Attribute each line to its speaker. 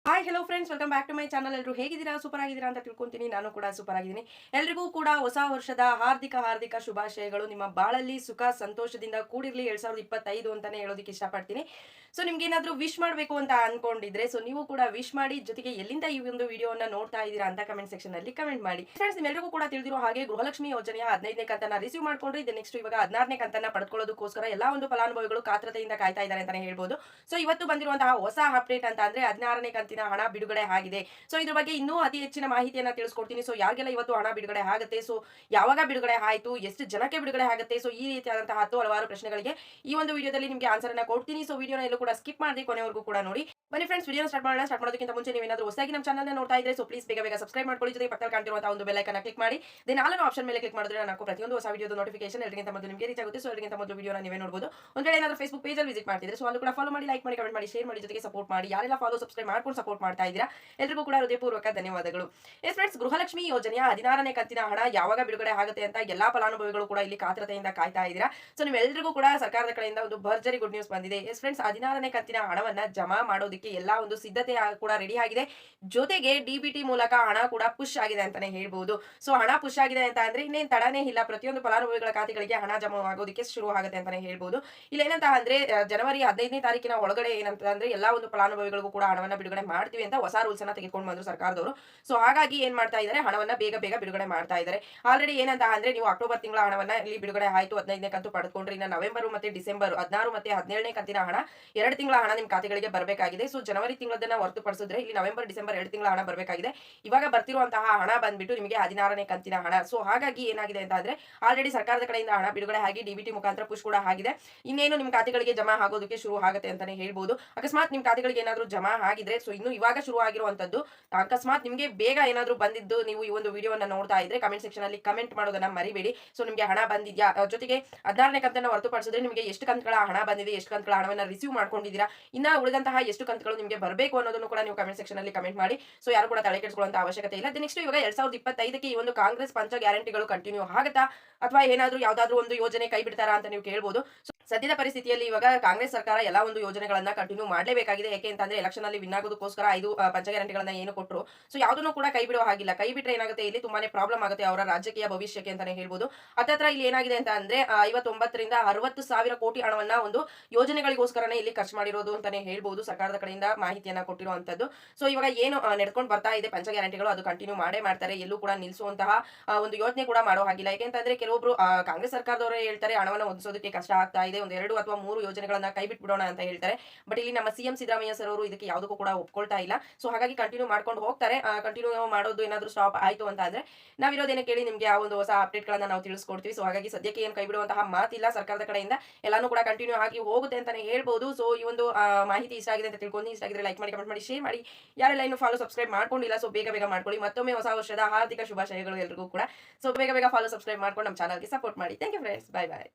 Speaker 1: Hi hello friends, welcome back to my channel. ಎಲ್ಲರೂ ಹೇಗಿದ್ದೀರಾ? Super ಆಗಿದ್ದೀರಾ ಅಂತ ತಿಳ್ಕೊಂತೀನಿ. ನಾನು ಕೂಡ ಸೂಪರ್ ಆಗಿದ್ದೀನಿ. ಎಲ್ರಿಗೂ ಕೂಡ ಹೊಸ ವರ್ಷದ ಹಾರ್ದಿಕ ಹಾರ್ದಿಕ ಶುಭಾಶಯಗಳು. ನಿಮ್ಮ ಬಾಳಲ್ಲಿ ಸುಖ ಸಂತೋಷದಿಂದ ಕೂಡಿರ್ಲಿ 2025 ಅಂತಾನೆ ಹೇಳೋದಕ್ಕೆ ಇಷ್ಟಪಡ್ತೀನಿ. ಸೊ ನಿಮ್ಗೇನಾದ್ರೂ ವಿಶ್ ಮಾಡಬೇಕು ಅಂತ ಅನ್ಕೊಂಡಿದ್ರೆ ನೀವು ಕೂಡ ವಿಶ್ ಮಾಡಿ. ಜೊತೆಗೆ ಎಲ್ಲಿಂದ ಈ ಒಂದು ವಿಡಿಯೋನ ನೋಡ್ತಾ ಇದ್ದೀರಾ ಅಂತ ಕಮೆಂಟ್ ಸೆಕ್ಷನ್ ಅಲ್ಲಿ ಕಮೆಂಟ್ ಮಾಡಿ. ಫ್ರೆಂಡ್ಸ್, ನಿಮ್ಮೆಲ್ಲರಿಗೂ ಕೂಡ ತಿಳಿದಿರೋ ಹಾಗೆ ಗೃಹಲಕ್ಷ್ಮಿ ಯೋಜನೆಯ 15ನೇ ಕಂತನ್ನ ರಿಸೀವ್ ಮಾಡ್ಕೊಂಡ್ರೆ ಇದು ನೆಕ್ಸ್ಟ್ ಇವಾಗ 16ನೇ ಕಂತನ್ನ ಪಡೆದುಕೊಳ್ಳೋದಕ್ಕೋಸ್ಕರ ಎಲ್ಲಾ ಒಂದು ಫಲಾನುಭವಿಗಳು ಕಾತರತೆಯಿಂದ ಕಾಯ್ತಾ ಇದ್ದಾರೆ ಅಂತಾನೆ ಹೇಳ್ಬೋದು. ಸೊ ಇವತ್ತು ಬಂದಿರುವಂತಹ ಹೊಸ ಅಪ್ಡೇಟ್ ಅಂತ ಅಂದ್ರೆ 16ನೇ ಕಂತಿನ ಹಣ ಬಿಡುಗಡೆ ಆಗಿದೆ. ಸೊ ಇದ್ರ ಬಗ್ಗೆ ಇನ್ನೂ ಅತಿ ಹೆಚ್ಚಿನ ಮಾಹಿತಿಯನ್ನ ತಿಳಿಸ್ಕೊಡ್ತೀನಿ. ಸೊ ಯಾರಿಗೆಲ್ಲ ಇವತ್ತು ಹಣ ಬಿಡುಗಡೆ ಆಗುತ್ತೆ, ಸೊ ಯಾವಾಗ ಬಿಡುಗಡೆ ಆಯ್ತು, ಎಷ್ಟು ಜನಕ್ಕೆ ಬಿಡುಗಡೆ ಆಗುತ್ತೆ, ಸೊ ಈ ರೀತಿಯಾದಂತಹ ಹಲವಾರು ಪ್ರಶ್ನೆಗಳಿಗೆ ಈ ಒಂದು ವಿಡಿಯೋದಲ್ಲಿ ನಿಮಗೆ ಆನ್ಸರ್ ಅನ್ನ ಕೊಡ್ತೀನಿ. ಸೊ ವಿಡಿಯೋನ ಎಲ್ಲೂ ಕೂಡ ಸ್ಕಿಪ್ ಮಾಡದೆ ಕೊನೆವರೆಗೂ ಕೂಡ ನೋಡಿ. ಬನ್ನಿ ಫ್ರೆಂಡ್ಸ್, ವಿಡಿಯೋ ಸ್ಟಾರ್ಟ್ ಮಾಡೋಣ. ಸ್ಟಾರ್ಟ್ ಮಾಡೋದಕ್ಕಿಂತ ಮುಂಚೆ ನೀವೇನಾದ್ರೂ ಹೊಸದಾಗಿ ನಮ್ಮ ಚಾನಲ್ ನೋಡ್ತಾ ಇದ್ರೆ ಪ್ಲೀಸ್ ಬೇಗ ಬೇಗ ಸಬ್ಸ್ಕ್ರೈಬ್ ಮಾಡ್ಕೊಳ್ಳಿ. ಜೊತೆ ಪಕ್ಕದಲ್ಲಿ ಕಾಣ್ತಿರುವಂತಹ ಒಂದು ಬೆಲ್ ಐಕಾನ್ ಕ್ಲಿಕ್ ಮಾಡಿ. ದೆನ್ ಆಲ್ ಆಪ್ಷನ್ ಮೇಲೆ ಕ್ಲಿಕ್ ಮಾಡಿದ್ರೆ ನಾನು ಪ್ರತಿಯೊಂದು ಹೊಸ ವಿಡಿಯೋದ ನೋಟಿಫಿಕೇಶನ್ ಎಲ್ಲರಿಗಿಂತ ಮೊದಲು ನಿಮಗೆ ರೀಚ್ ಆಗುತ್ತೆ. ಸೊ ಎಲ್ಲರಿಗಿಂತ ಮೊದಲು ವಿಡಿಯೋನ ನೀವೇ ನೋಡಬಹುದು. ಒಂದು ವೇಳೆ ಏನಾದರೂ ಫೇಸ್ಬುಕ್ ಪೇಜ್ ಅಲ್ಲಿ ವಿಸಿಟ್ ಮಾಡ್ತಿದ್ರೆ ಸೊ ಅಲ್ಲೂ ಕೂಡ ಫಾಲೋ ಮಾಡಿ, ಲೈಕ್ ಮಾಡಿ, ಕಮೆಂಟ್ ಮಾಡಿ, ಶೇರ್ ಮಾಡಿ, ಜೊತೆಗೆ ಸಪೋರ್ಟ್ ಮಾಡಿ. ಯಾರೆಲ್ಲ ಫಾಲೋ ಸಬ್ಸ್ಕ್ರೈಬ್ ಮಾಡ್ಕೊಂಡು ಸಪೋರ್ಟ್ ಮಾಡ್ತಾ ಇದ್ದೀರಾ ಎಲ್ರಿಗೂ ಕೂಡ ಹೃದಯಪೂರ್ವಕ ಧನ್ಯವಾದಗಳು. ಎಸ್ ಫ್ರೆಂಡ್ಸ್, ಗೃಹಲಕ್ಷ್ಮಿ ಯೋಜನೆಯ 16ನೇ ಕಂತಿನ ಹಣ ಯಾವಾಗ ಬಿಡುಗಡೆ ಆಗುತ್ತೆ ಅಂತ ಎಲ್ಲಾ ಫಲಾನುಭವಿಗಳು ಕೂಡ ಇಲ್ಲಿ ಕಾತರತೆಯಿಂದ ಕಾಯ್ತಾ ಇದ್ದೀರಾ. ಸೊ ನೀವೆಲ್ಲರಿಗೂ ಕೂಡ ಸರ್ಕಾರದ ಕಡೆಯಿಂದ ಒಂದು ಭರ್ಜರಿ ಗುಡ್ ನ್ಯೂಸ್ ಬಂದಿದೆ. ಎಸ್ ಫ್ರೆಂಡ್ಸ್, 16ನೇ ಕಂತಿನ ಹಣವನ್ನ ಜಮಾ ಮಾಡೋದಕ್ಕೆ ಎಲ್ಲಾ ಒಂದು ಸಿದ್ಧತೆ ಕೂಡ ರೆಡಿ ಆಗಿದೆ. ಜೊತೆಗೆ ಡಿಬಿಟಿ ಮೂಲಕ ಹಣ ಕೂಡ ಪುಷ್ ಆಗಿದೆ ಅಂತಾನೆ ಹೇಳ್ಬಹುದು. ಸೊ ಹಣ ಪುಷ್ ಆಗಿದೆ ಅಂತ ಅಂದ್ರೆ ಇನ್ನೇನ್ ತಡನೇ ಇಲ್ಲ, ಪ್ರತಿಯೊಂದು ಫಲಾನುಭವಿಗಳ ಖಾತೆಗಳಿಗೆ ಹಣ ಜಮಾ ಆಗೋದಕ್ಕೆ ಶುರು ಆಗುತ್ತೆ ಅಂತಾನೆ ಹೇಳ್ಬಹುದು. ಇಲ್ಲಿ ಏನಂತ ಅಂದ್ರೆ ಜನವರಿ 15ನೇ ತಾರೀಕಿನ ಒಳಗಡೆ ಏನಂತ ಅಂದ್ರೆ ಎಲ್ಲಾ ಒಂದು ಫಲಾನುಭವಿಗಳಿಗೂ ಕೂಡ ಹಣವನ್ನ ಬಿಡುಗಡೆ ಮಾಡ್ತೀವಿ ಅಂತ ಹೊಸ ರೂಲ್ಸ್ ಅನ್ನ ತೆಗೆದುಕೊಂಡು ಬಂದ್ರು ಸರ್ಕಾರದವರು. ಸೊ ಹಾಗಾಗಿ ಏನ್ ಮಾಡ್ತಾ ಇದ್ದಾರೆ, ಹಣವನ್ನ ಬೇಗ ಬೇಗ ಬಿಡುಗಡೆ ಮಾಡ್ತಾ ಇದ್ದಾರೆ. ಆಲ್ರೆಡಿ ಏನಂತ ಅಂದ್ರೆ ನೀವು ಅಕ್ಟೋಬರ್ ತಿಂಗಳ ಹಣವನ್ನ ಇಲ್ಲಿ ಬಿಡುಗಡೆ ಆಯ್ತು 15ನೇ ಕಂತು ಪಡೆದುಕೊಂಡ್ರೆ, ಇನ್ನು ನವೆಂಬರ್ ಮತ್ತೆ ಡಿಸೆಂಬರ್ 16 ಮತ್ತೆ 17ನೇ ಕಂತಿನ ಹಣ 2 ತಿಂಗಳ ಹಣ ನಿಮ್ ಖಾತೆಗಳಿಗೆ ಬರಬೇಕಾಗಿದೆ. ಸೊ ಜನವರಿ ತಿಂಗಳದನ್ನ ಹೊರತುಪಡಿಸಿದ್ರೆ ಇಲ್ಲಿ ನವೆಂಬರ್ ಡಿಸೆಂಬರ್ 2 ತಿಂಗಳ ಹಣ ಬರಬೇಕಾಗಿದೆ. ಇವಾಗ ಬರ್ತಿರುವಂತಹ ಹಣ ಬಂದ್ಬಿಟ್ಟು ನಿಮಗೆ 16ನೇ ಕಂತಿನ ಹಣ. ಸೊ ಹಾಗಾಗಿ ಏನಾಗಿದೆ ಅಂತ ಅಂದ್ರೆ ಆಲ್ರೆಡಿ ಸರ್ಕಾರದ ಕಡೆಯಿಂದ ಹಣ ಬಿಡುಗಡೆ ಆಗಿ ಡಿಬಿಟಿ ಮುಖಾಂತರ ಪುಷ್ ಕೂಡ ಆಗಿದೆ. ಇನ್ನೇನು ನಿಮ್ ಖಾತೆಗಳಿಗೆ ಜಮಾ ಆಗೋದಕ್ಕೆ ಶುರು ಆಗುತ್ತೆ ಅಂತಾನೆ ಹೇಳ್ಬಹುದು. ಅಕಸ್ಮಾತ್ ನಿಮ್ ಖಾತೆಗಳಿಗೆ ಏನಾದ್ರೂ ಜಮಾ ಆಗಿದ್ರೆ ಸೊ ಇನ್ನು ಇವಾಗ ಶುರು ಆಗಿರುವಂತದ್ದು, ಅಕಸ್ಮಾತ್ ನಿಮಗೆ ಬೇಗ ಏನಾದ್ರೂ ಬಂದಿದ್ದು ನೀವು ಈ ಒಂದು ವಿಡಿಯೋವನ್ನ ನೋಡ್ತಾ ಇದ್ರೆ ಕಮೆಂಟ್ ಸೆಕ್ಷನ್ ಅಲ್ಲಿ ಕಮೆಂಟ್ ಮಾಡೋದನ್ನ ಮರಿಬೇಡಿ. ಸೊ ನಿಮಗೆ ಹಣ ಬಂದಿದ್ಯಾ, ಜೊತೆಗೆ 16ನೇ ಕಂತನ್ನ ಹೊರತುಪಡಿಸಿದ್ರೆ ನಿಮಗೆ ಎಷ್ಟು ಕಂತುಗಳ ಹಣ ಬಂದಿದೆ, ಎಷ್ಟು ಕಂತುಗಳ ಹಣವನ್ನ ರಿಸೀವ್ ಮಾಡ್ಕೊಂಡಿದ್ದೀರಾ, ಇನ್ನ ಉಳಿದಂತಹ ಎಷ್ಟು ಕಂತುಗಳು ನಿಮಗೆ ಬರಬೇಕು ಅನ್ನೋದನ್ನು ಕೂಡ ನೀವು ಕಮೆಂಟ್ ಸೆಕ್ಷನ್ ಅಲ್ಲಿ ಕಮೆಂಟ್ ಮಾಡಿ. ಸೊ ಯಾರು ಕೂಡ ತಲೆ ಕೆಡಿಸಿಕೊಳ್ಳುವಂತ ಅವಶ್ಯಕತೆ ಇಲ್ಲ. ನೆಕ್ಸ್ಟ್ ಇವಾಗ 2025ಕ್ಕೆ ಈ ಒಂದು ಕಾಂಗ್ರೆಸ್ ಪಂಚ ಗ್ಯಾರಂಟಿಗಳು ಕಂಟಿನ್ಯೂ ಆಗುತ್ತಾ ಅಥವಾ ಏನಾದ್ರೂ ಯಾವ್ದಾದ್ರು ಒಂದು ಯೋಜನೆ ಕೈ ಬಿಡ್ತಾರಾ ಅಂತ ನೀವು ಕೇಳಬಹುದು. ಸದ್ಯದ ಪರಿಸ್ಥಿತಿಯಲ್ಲಿ ಇವಾಗ ಕಾಂಗ್ರೆಸ್ ಸರ್ಕಾರ ಎಲ್ಲಾ ಒಂದು ಯೋಜನೆಗಳನ್ನ ಕಂಟಿನ್ಯೂ ಮಾಡಲೇಬೇಕಾಗಿದೆ. ಯಾಕೆ ಅಂತಂದ್ರೆ ಎಲೆಕ್ಷನ್ ಅಲ್ಲಿ ವಿನ್ ಆಗೋದಕ್ಕೋಸ್ಕರ 5 ಪಂಚ ಗ್ಯಾರಂಟಿಗಳನ್ನ ಏನು ಕೊಟ್ಟರು, ಸೊ ಯಾವ್ದನ್ನು ಕೂಡ ಕೈ ಬಿಡುವ ಹಾಗಿಲ್ಲ. ಕೈ ಬಿಟ್ರೆ ಏನಾಗುತ್ತೆ, ಇಲ್ಲಿ ತುಂಬಾನೇ ಪ್ರಾಬ್ಲಮ್ ಆಗುತ್ತೆ ಅವರ ರಾಜಕೀಯ ಭವಿಷ್ಯಕ್ಕೆ ಅಂತಾನೆ ಹೇಳ್ಬೋದು. ಹತ್ತತ್ರ ಇಲ್ಲಿ ಏನಾಗಿದೆ ಅಂತ ಅಂದ್ರೆ 59ರಿಂದ 60 ಸಾವಿರ ಕೋಟಿ ಹಣವನ್ನ ಒಂದು ಯೋಜನೆಗಳಿಗೋಸ್ಕರನೇ ಇಲ್ಲಿ ಖರ್ಚು ಮಾಡಿರೋದು ಅಂತಾನೆ ಹೇಳ್ಬೋದು. ಸರ್ಕಾರದ ಕಡೆಯಿಂದ ಮಾಹಿತಿಯನ್ನ ಕೊಟ್ಟಿರುವಂತದ್ದು. ಸೊ ಇವಾಗ ಏನು ನಡ್ಕೊಂಡು ಬರ್ತಾ ಇದೆ ಪಂಚ ಗ್ಯಾರಂಟಿಗಳು, ಅದು ಕಂಟಿನ್ಯೂ ಮಾಡೇ ಮಾಡ್ತಾರೆ. ಎಲ್ಲೂ ಕೂಡ ನಿಲ್ಲಿಸುವಂತಹ ಒಂದು ಯೋಜನೆ ಕೂಡ ಮಾಡೋ ಹಾಗಿಲ್ಲ. ಯಾಕೆಂತಂದ್ರೆ ಕೆಲವೊಬ್ರು ಕಾಂಗ್ರೆಸ್ ಸರ್ಕಾರದವರೇ ಹೇಳ್ತಾರೆ ಹಣವನ್ನು ಹೊಂದಿಸೋದಕ್ಕೆ ಕಷ್ಟ ಆಗ್ತಾ ಇದೆ, ಒಂದು 2 ಅಥವಾ 3 ಯೋಜನೆಗಳನ್ನ ಕೈ ಬಿಟ್ಬಿಡೋಣ ಅಂತ ಹೇಳ್ತಾರೆ. ಬಟ್ ಇಲ್ಲಿ ನಮ್ಮ ಸಿಎಂ ಸಿದ್ದರಾಮಯ್ಯ ಸರ್ ಅವರು ಇದಕ್ಕೆ ಯಾವುದಕ್ಕೂ ಕೂಡ ಒಪ್ಕೊಳ್ತಾ ಇಲ್ಲ. ಸೊ ಹಾಗಾಗಿ ಕಂಟಿನ್ಯೂ ಮಾಡ್ಕೊಂಡು ಹೋಗ್ತಾರೆ. ಕಂಟಿನ್ಯೂ ಮಾಡೋದು ಏನಾದ್ರು ಸ್ಟಾಪ್ ಆಯ್ತು ಅಂತ ಅಂದ್ರೆ ನಾವಿರೋದೇನೆ ಕೇಳಿ ನಿಮ್ಗೆ ಆ ಒಂದು ಹೊಸ ಅಪ್ಡೇಟ್ ಗಳನ್ನ ನಾವು ತಿಳಿಸ್ಕೊಡ್ತೀವಿ. ಸೊ ಹಾಗಾಗಿ ಸದ್ಯಕ್ಕೆ ಏನು ಕೈ ಬಿಡುವಂತಹ ಮಾತಿಲ್ಲ ಸರ್ಕಾರದ ಕಡೆಯಿಂದ, ಎಲ್ಲಾನು ಕೂಡ ಕಂಟಿನ್ಯೂ ಆಗಿ ಹೋಗುತ್ತೆ ಅಂತಾನೆ ಹೇಳ್ಬೋದು. ಸೊ ಈ ಒಂದು ಮಾಹಿತಿ ಇಷ್ಟ ಆಗಿದೆ ಅಂತ ತಿಳ್ಕೊಂಡು, ಇಷ್ಟ ಆಗಿದ್ರೆ ಲೈಕ್ ಮಾಡಿ, ಕಮೆಂಟ್ ಮಾಡಿ, ಶೇರ್ ಮಾಡಿ. ಯಾರೆಲ್ಲ ಇನ್ನು ಫಾಲೋ ಸಬ್ಸ್ಕ್ರೈಬ್ ಮಾಡ್ಕೊಂಡಿಲ್ಲ ಸೊ ಬೇಗ ಬೇಗ ಮಾಡ್ಕೊಳ್ಳಿ. ಮತ್ತೊಮ್ಮೆ ಹೊಸ ವರ್ಷದ ಹಾರ್ದಿಕ ಶುಭಾಶಯಗಳು ಎಲ್ರಿಗೂ ಕೂಡ. ಸೊ ಬೇಗ ಬೇಗ ಫಾಲೋ ಸಬ್ಸ್ಕ್ರೈಬ್ ಮಾಡ್ಕೊಂಡು ನಮ್ಮ ಚಾನಲ್ಗೆ ಸಪೋರ್ಟ್ ಮಾಡಿ. Thank you friends, bye by.